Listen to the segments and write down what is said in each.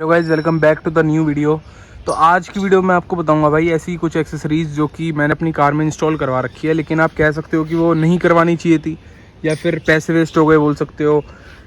Hello guys, welcome back to the new video. तो आज की वीडियो में आपको बताऊंगा भाई ऐसी कुछ एक्सेसरीज़ जो कि मैंने अपनी कार में इंस्टॉल करवा रखी है, लेकिन आप कह सकते हो कि वो नहीं करवानी चाहिए थी या फिर पैसे वेस्ट हो गए बोल सकते हो,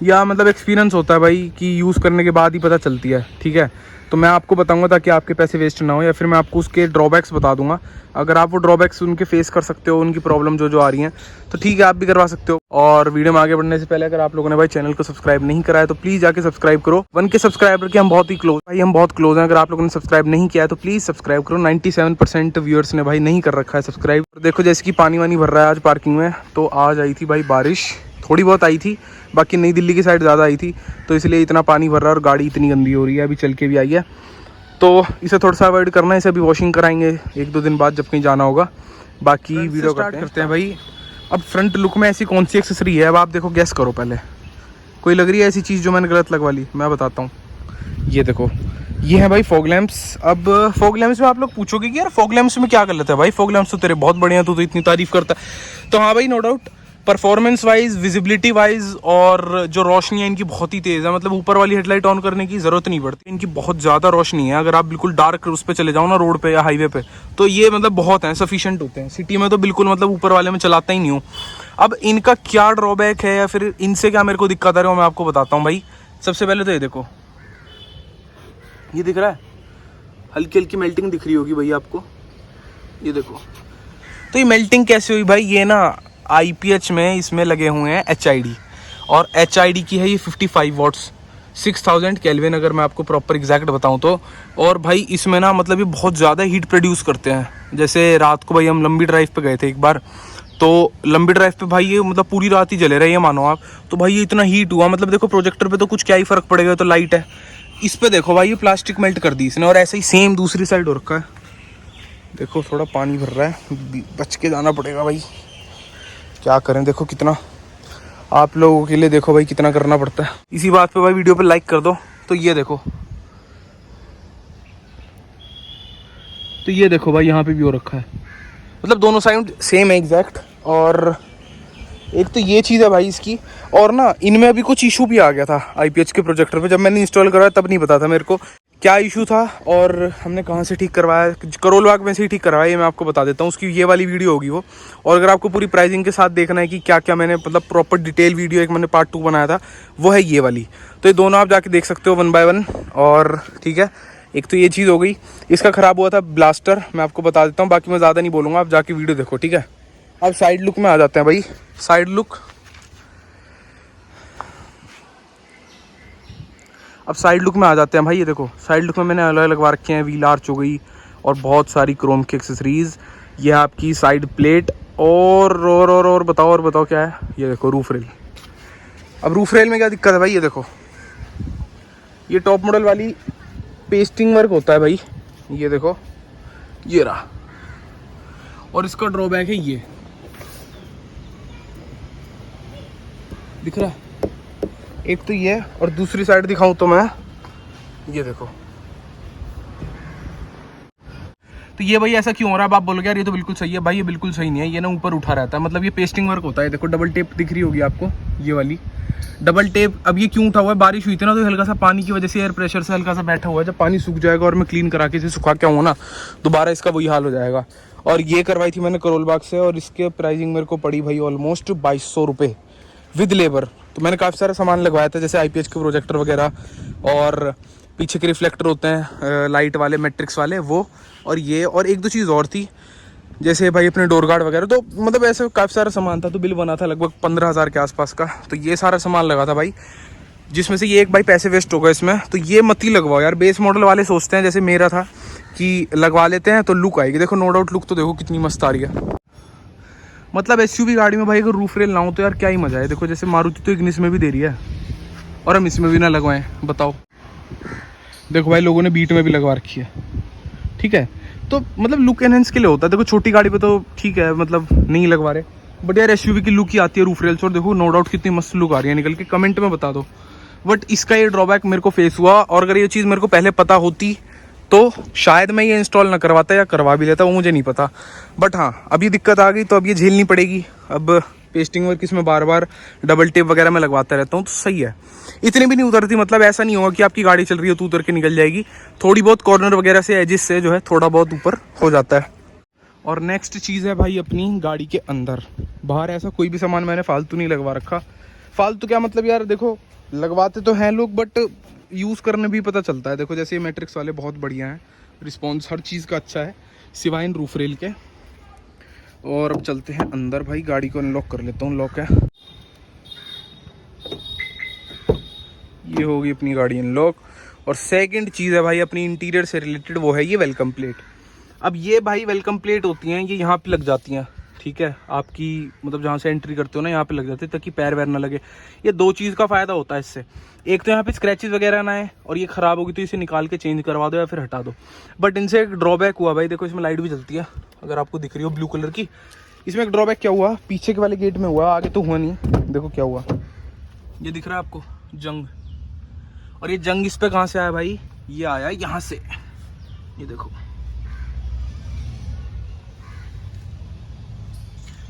या मतलब एक्सपीरियंस होता है भाई कि यूज़ करने के बाद ही पता चलती है। ठीक है, तो मैं आपको बताऊंगा ताकि आपके पैसे वेस्ट ना हो, या फिर मैं आपको उसके ड्रॉबैक्स बता दूंगा। अगर आप वो ड्रॉबैक्स उनके फेस कर सकते हो, उनकी प्रॉब्लम जो आ रही हैं, तो ठीक है, आप भी करवा सकते हो। और वीडियो में आगे बढ़ने से पहले अगर आप लोगों ने भाई चैनल को सब्सक्राइब नहीं करा है तो प्लीज़ जाके सब्सक्राइब करो। 1K सब्सक्राइबर के हम बहुत ही क्लोज भाई, हम बहुत क्लोज हैं। अगर आप लोगों ने सब्सक्राइब नहीं किया है तो प्लीज़ सब्सक्राइब करो। 97% व्यूअर्स ने भाई नहीं कर रखा है सब्सक्राइब। देखो जैसे कि पानी वानी भर रहा है आज पार्किंग में, तो आज आई थी भाई बारिश, थोड़ी बहुत आई थी, बाकी नई दिल्ली की साइड ज़्यादा आई थी, तो इसलिए इतना पानी भर रहा है और गाड़ी इतनी गंदी हो रही है। अभी चल के भी आई है, तो इसे थोड़ा सा अवॉइड करना है। इसे अभी वॉशिंग कराएंगे 1-2 दिन बाद जब कहीं जाना होगा। बाकी वीडियो करते हैं भाई। अब फ्रंट लुक में ऐसी कौन सी एक्सेसरी है, अब आप देखो, गैस करो पहले। कोई लग रही है ऐसी चीज़ जो मैंने गलत लगवा ली? मैं बताता हूँ। ये देखो, ये है भाई फॉग लैंप्स। अब फॉग लैंप्स में आप लोग पूछोगे कि यार फॉग लैंप्स में क्या गलत है भाई, फॉग लैंप्स तो तेरे बहुत बढ़िया, तू तो इतनी तारीफ करता है। तो हाँ भाई, no doubt, performance wise, visibility wise और जो रोशनी है इनकी बहुत ही तेज़ है। मतलब ऊपर वाली हेडलाइट ऑन करने की ज़रूरत नहीं पड़ती, इनकी बहुत ज़्यादा रोशनी है। अगर आप बिल्कुल डार्क उस पर चले जाओ ना, रोड पे या हाईवे पे, तो ये मतलब बहुत हैं, सफिशिएंट होते हैं। सिटी में तो बिल्कुल मतलब ऊपर वाले में चलाता ही नहीं हूँ। अब इनका क्या ड्रॉबैक है या फिर इनसे क्या मेरे को दिक्कत आ रही है, मैं आपको बताता हूँ भाई। सबसे पहले तो ये देखो, ये दिख रहा है, हल्की हल्की मेल्टिंग दिख रही होगी भाई आपको, ये देखो। तो ये मेल्टिंग कैसे हुई भाई? ये ना IPH में इसमें लगे हुए हैं HID, और HID की है ये 55 वॉट्स, 6000 केल्विन, अगर मैं आपको प्रॉपर एग्जैक्ट बताऊं तो। और भाई इसमें ना मतलब ये बहुत ज़्यादा हीट प्रोड्यूस करते हैं। जैसे रात को भाई हम लंबी ड्राइव पे गए थे एक बार, तो लंबी ड्राइव पे भाई ये मतलब पूरी रात ही जले रहे हैं मानो आप। तो भाई ये इतना हीट हुआ, मतलब देखो प्रोजेक्टर पे तो कुछ क्या ही फ़र्क पड़ेगा, तो लाइट है। इस पे देखो भाई, ये प्लास्टिक मेल्ट कर दी इसने, और ऐसे ही सेम दूसरी साइड हो रखा है। देखो थोड़ा पानी भर रहा है, बच के जाना पड़ेगा भाई, क्या करें। देखो कितना, आप लोगों के लिए देखो भाई कितना करना पड़ता है। इसी बात पे भाई वीडियो पे लाइक कर दो। तो ये देखो, तो ये देखो भाई, यहाँ पे भी हो रखा है, मतलब दोनों साइड सेम है एग्जैक्ट। और एक तो ये चीज़ है भाई इसकी, और ना इनमें अभी कुछ इशू भी आ गया था IPH के प्रोजेक्टर पे। जब मैंने इंस्टॉल करवाया तब नहीं पता था मेरे को क्या इशू था, और हमने कहाँ से ठीक करवाया, करोल बाग में से ही ठीक करवाया, ये मैं आपको बता देता हूँ। उसकी ये वाली वीडियो होगी वो। और अगर आपको पूरी प्राइसिंग के साथ देखना है कि क्या क्या मैंने मतलब प्रॉपर डिटेल वीडियो, एक मैंने पार्ट 2 बनाया था, वो है ये वाली। तो ये दोनों आप जाके देख सकते हो 1 by 1। और ठीक है, एक तो ये चीज़ हो गई। इसका ख़राब हुआ था ब्लास्टर, मैं आपको बता देता हूँ, बाकी मैं ज़्यादा नहीं बोलूँगा, आप जाके वीडियो देखो, ठीक है। अब साइड लुक में आ जाते हैं भाई। साइड लुक, अब साइड लुक में आ जाते हैं भाई। ये देखो, साइड लुक में मैंने अलॉय लगवा रखे हैं, व्हील आर्च हो गई और बहुत सारी क्रोम की एक्सेसरीज। ये आपकी साइड प्लेट, और बताओ क्या है। ये देखो रूफ रेल। अब रूफ रेल में क्या दिक्कत है भाई? ये देखो, ये टॉप मॉडल वाली पेस्टिंग वर्क होता है भाई, ये देखो, ये रहा। और इसका ड्रॉबैक है ये, दिख रहा है? एक तो ये, और दूसरी साइड दिखाऊं तो मैं, ये देखो। तो ये भाई ऐसा क्यों हो रहा है? अब आप बोलोगे यार ये तो बिल्कुल सही है भाई, ये बिल्कुल सही नहीं है, ये ना ऊपर उठा रहता है। मतलब ये पेस्टिंग वर्क होता है। देखो डबल टेप दिख रही होगी आपको, ये वाली डबल टेप। अब ये क्यों उठा हुआ है? बारिश हुई थी ना, तो हल्का सा पानी की वजह से, एयर प्रेशर से हल्का सा बैठा हुआ है। जब पानी सूख जाएगा और मैं क्लीन करा के इसे सुखा के आऊँ ना, दोबारा इसका वही हाल हो जाएगा। और ये करवाई थी मैंने करोल बाग से, और इसके प्राइसिंग मेरे को पड़ी भाई ऑलमोस्ट 2200 रुपये विद लेबर। तो मैंने काफ़ी सारा सामान लगवाया था, जैसे IPH के प्रोजेक्टर वगैरह, और पीछे के रिफ्लेक्टर होते हैं लाइट वाले, मैट्रिक्स वाले, वो। और ये, और एक दो चीज़ और थी, जैसे भाई अपने डोर गार्ड वगैरह। तो मतलब ऐसे काफ़ी सारा सामान था, तो बिल बना था लगभग 15,000 के आसपास का। तो ये सारा सामान लगा था भाई, जिसमें से ये एक भाई पैसे वेस्ट हो गए इसमें। तो ये मत ही लगवाओ यार। बेस मॉडल वाले सोचते हैं, जैसे मेरा था, कि लगवा लेते हैं तो लुक आएगी। देखो नो डाउट, लुक तो देखो कितनी मस्त आ रही है। मतलब SUV गाड़ी में भाई अगर रूफ रेल ना हो तो यार क्या ही मजा है। देखो जैसे मारुति तो इग्निस में भी दे रही है, और हम इसमें भी ना लगवाएं, बताओ। देखो भाई लोगों ने बीट में भी लगवा रखी है, ठीक है। तो मतलब लुक एनहेंस के लिए होता है। देखो छोटी गाड़ी पे तो ठीक है, मतलब नहीं लगवा रहे, बट यार SUV की लुक ही आती है रूफ रेल्स। और देखो नो डाउट कितनी मस्त लुक आ रही है निकल के, कमेंट में बता दो। बट इसका ये ड्रॉबैक मेरे को फेस हुआ, और अगर ये चीज़ मेरे को पहले पता होती तो शायद मैं ये इंस्टॉल ना करवा भी लेता, वो मुझे नहीं पता। बट हाँ, अब ये दिक्कत आ गई तो अब ये झेलनी पड़ेगी। अब पेस्टिंग वर्क इसमें बार बार डबल टेप वगैरह मैं लगवाता रहता हूँ, तो सही है। इतनी भी नहीं उतरती, मतलब ऐसा नहीं होगा कि आपकी गाड़ी चल रही है तो उतर के निकल जाएगी। थोड़ी बहुत कॉर्नर वगैरह से, एजिस से जो है थोड़ा बहुत ऊपर हो जाता है। और नेक्स्ट चीज़ है भाई अपनी गाड़ी के अंदर। बाहर ऐसा कोई भी सामान मैंने फालतू नहीं लगवा रखा। फालतू क्या मतलब यार, देखो लगवाते तो हैं लोग बट यूज़ करने भी पता चलता है। देखो जैसे ये मैट्रिक्स वाले बहुत बढ़िया हैं, रिस्पॉन्स हर चीज़ का अच्छा है सिवाय इन रूफ रेल के। और अब चलते हैं अंदर भाई, गाड़ी को अनलॉक कर लेता हूँ। लॉक है, ये होगी अपनी गाड़ी अनलॉक। और सेकंड चीज़ है भाई अपनी इंटीरियर से रिलेटेड, वो है ये वेलकम प्लेट। अब ये भाई वेलकम प्लेट होती हैं, ये यहाँ पे लग जाती हैं, ठीक है। आपकी मतलब जहाँ से एंट्री करते हो ना, यहाँ पे लग जाते हैं ताकि पैर वैर ना लगे। ये दो चीज़ का फ़ायदा होता है इससे, एक तो यहाँ पे स्क्रैचेस वगैरह ना आए, और ये ख़राब होगी तो इसे निकाल के चेंज करवा दो या फिर हटा दो। बट इनसे एक ड्रॉबैक हुआ भाई, देखो इसमें लाइट भी जलती है अगर आपको दिख रही हो ब्लू कलर की। इसमें एक ड्रॉबैक क्या हुआ, पीछे के वाले गेट में हुआ, आगे तो हुआ नहीं। देखो क्या हुआ, ये दिख रहा है आपको जंग। और ये जंग इस पे कहाँ से आया भाई, ये आया यहाँ से, ये देखो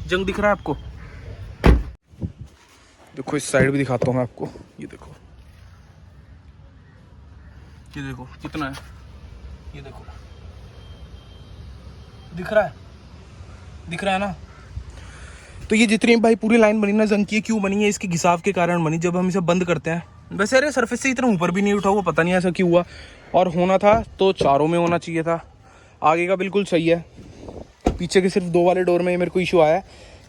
जंग दिख रहा है आपको। देखो इस साइड भी दिखाता हूँ मैं आपको, ये देखो, ये देखो कितना है, ये देखो दिख रहा है, दिख रहा है ना। तो ये जितनी भाई पूरी लाइन बनी ना जंग की, क्यों बनी है, इसके घिसाव के कारण बनी। जब हम इसे बंद करते हैं, वैसे अरे सरफेस से इतना ऊपर भी नहीं उठा हुआ, पता नहीं ऐसा क्यों हुआ। और होना था तो चारों में होना चाहिए था। आगे का बिल्कुल सही है, पीछे के सिर्फ दो वाले डोर में मेरे को इशू आया है।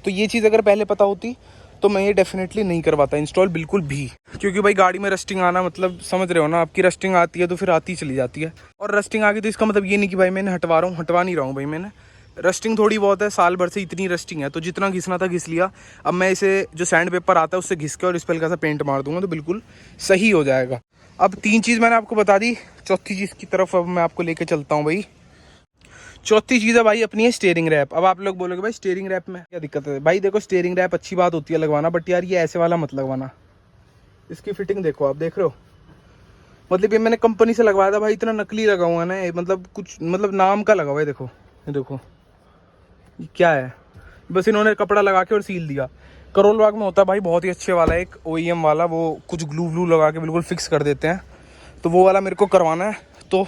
तो ये चीज़ अगर पहले पता होती तो मैं ये डेफिनेटली नहीं करवाता इंस्टॉल बिल्कुल भी। क्योंकि भाई गाड़ी में रस्टिंग आना मतलब समझ रहे हो ना, आपकी रस्टिंग आती है तो फिर आती चली जाती है। और रस्टिंग आ गई तो इसका मतलब ये नहीं कि भाई मैंने हटवा रहा हूँ, हटवा नहीं रहा हूँ भाई मैंने। रस्टिंग थोड़ी बहुत है, साल भर से इतनी रस्टिंग है तो जितना घिसना था घिस लिया। अब मैं इसे जो सैंड पेपर आता है उससे घिस के और इस पर हल्का सा पेंट मार दूंगा तो बिल्कुल सही हो जाएगा। अब तीन चीज़ मैंने आपको बता दी, चौथी चीज़ की तरफ अब मैं आपको लेके चलता हूँ भाई। चौथी चीज़ है भाई अपनी है स्टीयरिंग रैप। अब आप लोग बोलोगे भाई स्टीयरिंग रैप में क्या दिक्कत है। भाई देखो स्टीयरिंग रैप अच्छी बात होती है लगवाना, बट यार ये ऐसे वाला मत लगवाना। इसकी फिटिंग देखो, आप देख रहे हो, मतलब ये मैंने कंपनी से लगवाया था भाई, इतना नकली लगा हुआ है ना, मतलब कुछ मतलब नाम का लगा हुआ है। देखो ये देखो, ये क्या है, बस इन्होंने कपड़ा लगा के और सील दिया। करोल बाग में होता है भाई बहुत ही अच्छे वाला एक OEM वाला, वो कुछ ग्लू व्लू लगा के बिल्कुल फिक्स कर देते हैं। तो वो वाला मेरे को करवाना है। तो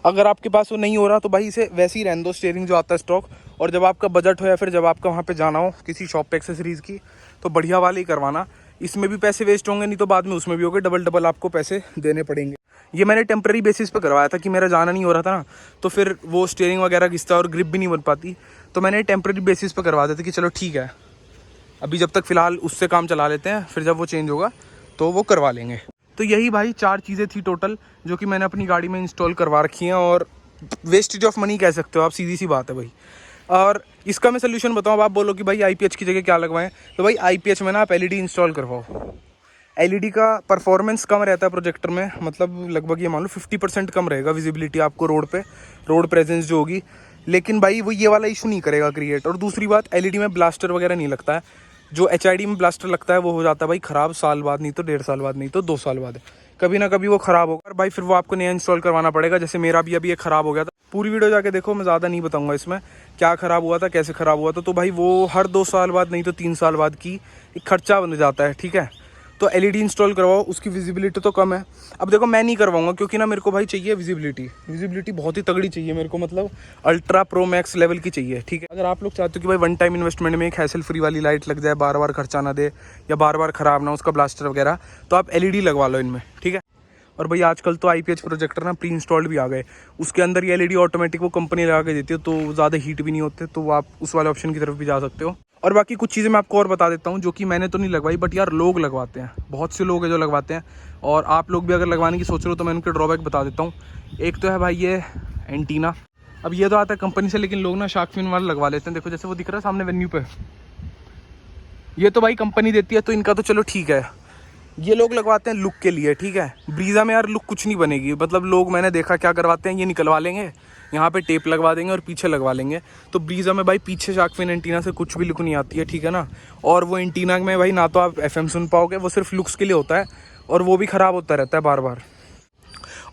अगर आपके पास वो नहीं हो रहा तो भाई इसे वैसे ही रहने दो, स्टीयरिंग जो आता है स्टॉक। और जब आपका बजट हो या फिर जब आपका वहाँ पे जाना हो किसी शॉप पे एक्सेसरीज़ की, तो बढ़िया वाले ही करवाना। इसमें भी पैसे वेस्ट होंगे, नहीं तो बाद में उसमें भी होंगे, डबल डबल आपको पैसे देने पड़ेंगे। ये मैंने टेम्प्रेरी बेसिस पे करवाया था कि मेरा जाना नहीं हो रहा था ना, तो फिर वो स्टीयरिंग वगैरह घिसता और ग्रिप भी नहीं बन पाती। तो मैंने टेम्प्रेरी बेसिस पे करवा देते कि चलो ठीक है अभी जब तक फ़िलहाल उससे काम चला लेते हैं, फिर जब वो चेंज होगा तो वो करवा लेंगे। तो यही भाई 4 चीज़ें थी टोटल जो कि मैंने अपनी गाड़ी में इंस्टॉल करवा रखी हैं। और वेस्टेज ऑफ मनी कह सकते हो आप, सीधी सी बात है भाई। और इसका मैं सोल्यूशन बताऊँ, आप बोलो कि भाई IPH की जगह क्या लगवाएं, तो भाई IPH में ना आप LED इंस्टॉल करवाओ। LED का परफॉर्मेंस कम रहता है प्रोजेक्टर में, मतलब लगभग ये मान लो 50% कम रहेगा विजिबिलिटी आपको रोड पे, रोड प्रेजेंस जो होगी। लेकिन भाई वो ये वाला इशू नहीं करेगा क्रिएट। और दूसरी बात, LED में ब्लास्टर वगैरह नहीं लगता है। जो HID में ब्लास्टर लगता है वो हो जाता है भाई ख़राब साल बाद, नहीं तो 1.5 साल बाद, नहीं तो 2 साल बाद, कभी ना कभी वो ख़राब होगा। और भाई फिर वो आपको नया इंस्टॉल करवाना पड़ेगा। जैसे मेरा भी अभी एक ख़राब हो गया था। पूरी वीडियो जाके देखो, मैं ज़्यादा नहीं बताऊंगा इसमें क्या ख़राब हुआ था, कैसे ख़राब हुआ था। तो भाई वो हर 2 साल बाद नहीं तो 3 साल बाद की एक खर्चा बन जाता है, ठीक है। तो LED इंस्टॉल करवाओ, उसकी विजिबिलिटी तो कम है। अब देखो मैं नहीं करवाऊंगा क्योंकि ना मेरे को भाई चाहिए विजिबिलिटी बहुत ही तगड़ी चाहिए मेरे को, मतलब अल्ट्रा प्रो मैक्स लेवल की चाहिए, ठीक है। अगर आप लोग चाहते हो कि भाई वन टाइम इन्वेस्टमेंट में एक हैसल फ्री वाली लाइट लग जाए, बार बार खर्चा ना दे या बार बार ख़राब ना उसका ब्लास्टर वगैरह, तो आप LED लगवा लो इनमें, ठीक है। और भाई आजकल तो IPH प्रोजेक्टर ना प्री इंस्टॉल्ड भी आ गए, उसके अंदर ये LED ऑटोमेटिक वो कंपनी लगा के देती है, तो ज़्यादा हीट भी नहीं होते, तो आप उस वाले ऑप्शन की तरफ भी जा सकते हो। और बाकी कुछ चीज़ें मैं आपको और बता देता हूँ जो कि मैंने तो नहीं लगवाई, बट यार लोग लगवाते हैं, बहुत से लोग हैं जो लगवाते हैं। और आप लोग भी अगर लगवाने की सोच रहे हो तो मैं उनके ड्रॉबैक बता देता हूँ। एक तो है भाई ये एंटीना। अब ये तो आता है कंपनी से, लेकिन लोग ना शार्क फिन वाला लगवा लेते हैं। देखो जैसे वो दिख रहा है सामने वेन्यू पे, ये तो भाई कंपनी देती है, तो इनका तो चलो ठीक है। ये लोग लगवाते हैं लुक के लिए, ठीक है। ब्रीज़ा में यार लुक कुछ नहीं बनेगी, मतलब लोग मैंने देखा क्या करवाते हैं, ये निकलवा लेंगे, यहाँ पे टेप लगवा देंगे और पीछे लगवा लेंगे। तो ब्रीज़ा में भाई पीछे शार्क फिन एंटीना से कुछ भी लुक नहीं आती है, ठीक है ना। और वो एंटीना में भाई ना तो आप FM सुन पाओगे, वो सिर्फ लुक्स के लिए होता है और वो भी ख़राब होता रहता है बार बार।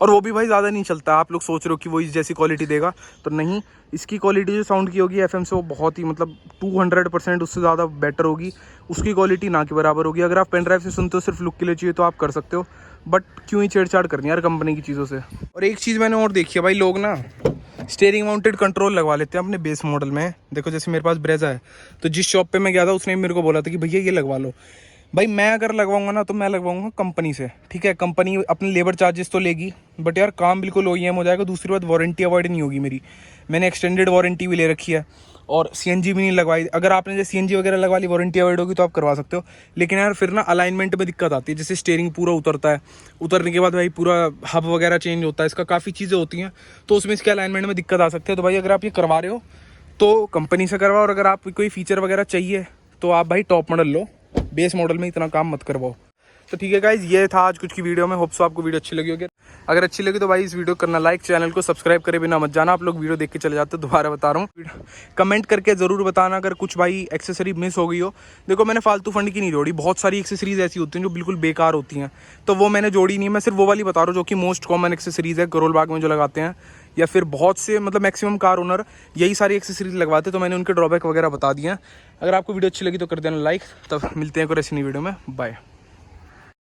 और वो भी भाई ज़्यादा नहीं चलता। आप लोग सोच रहे हो कि वो इस जैसी क्वालिटी देगा, तो नहीं, इसकी क्वालिटी जो साउंड की होगी एफएम से वो बहुत ही मतलब 200% उससे ज़्यादा बेटर होगी, उसकी क्वालिटी ना के बराबर होगी। अगर आप पेन ड्राइव से सुनते हो सिर्फ लुक के लिए चाहिए तो आप कर सकते हो, बट क्यों ही छेड़छाड़ करनी यार कंपनी की चीज़ों से। और एक चीज़ मैंने और देखी है भाई, लोग ना स्टीयरिंग माउंटेड कंट्रोल लगवा लेते हैं अपने बेस मॉडल में। देखो जैसे मेरे पास ब्रेजा है, तो जिस शॉप पे मैं गया था उसने मेरे को बोला था कि भैया ये लगवा लो। भाई मैं अगर लगवाऊंगा ना तो मैं लगवाऊंगा कंपनी से, ठीक है, कंपनी अपने लेबर चार्जेस तो लेगी, बट यार काम बिल्कुल OEM हो जाएगा। दूसरी बात, वारंटी अवॉइड नहीं होगी मेरी, मैंने एक्सटेंडेड वारंटी भी ले रखी है, और CNG भी नहीं लगवाई। अगर आपने जैसे CNG वगैरह लगवा ली, वारंटी अवॉइड होगी तो आप करवा सकते हो, लेकिन यार फिर ना अलाइनमेंट में दिक्कत आती है। जैसे स्टीयरिंग पूरा उतरता है, उतरने के बाद भाई पूरा हब वगैरह चेंज होता है, इसका काफ़ी चीज़ें होती हैं, तो उसमें इसके अलाइनमेंट में दिक्कत आ सकती है। तो भाई अगर आप ये करवा रहे हो तो कंपनी से करवाओ, और अगर आप कोई फीचर वगैरह चाहिए तो आप भाई टॉप मॉडल लो, बेस मॉडल में इतना काम मत करवाओ। तो ठीक है गाइज, ये था आज कुछ की वीडियो में। होप सो आपको वीडियो अच्छी लगी होगी। अगर अच्छी लगी तो भाई इस वीडियो को करना लाइक, चैनल को सब्सक्राइब करे बिना मत जाना। आप लोग वीडियो देख के चले जाते हो, दोबारा बता रहा हूँ। कमेंट करके ज़रूर बताना अगर कुछ भाई एक्सेसरी मिस हो गई हो। देखो मैंने फालतू फंड की नहीं जोड़ी, बहुत सारी एक्सेसरीज ऐसी होती हैं जो बिल्कुल बेकार होती हैं, तो वो मैंने जोड़ी नहीं है। मैं सिर्फ वो वाली बता रहा हूँ जो कि मोस्ट कॉमन एक्सेसरीज है, करोल बाग में जो लगाते हैं, या फिर बहुत से मतलब मैक्सिमम कार ओनर यही सारी एक्सेसरीज लगवाते हैं, तो मैंने उनके ड्रॉबैक वगैरह बता दिए हैं। अगर आपको वीडियो अच्छी लगी तो कर देना लाइक। तब मिलते हैं कोई ऐसी नई वीडियो में, बाय।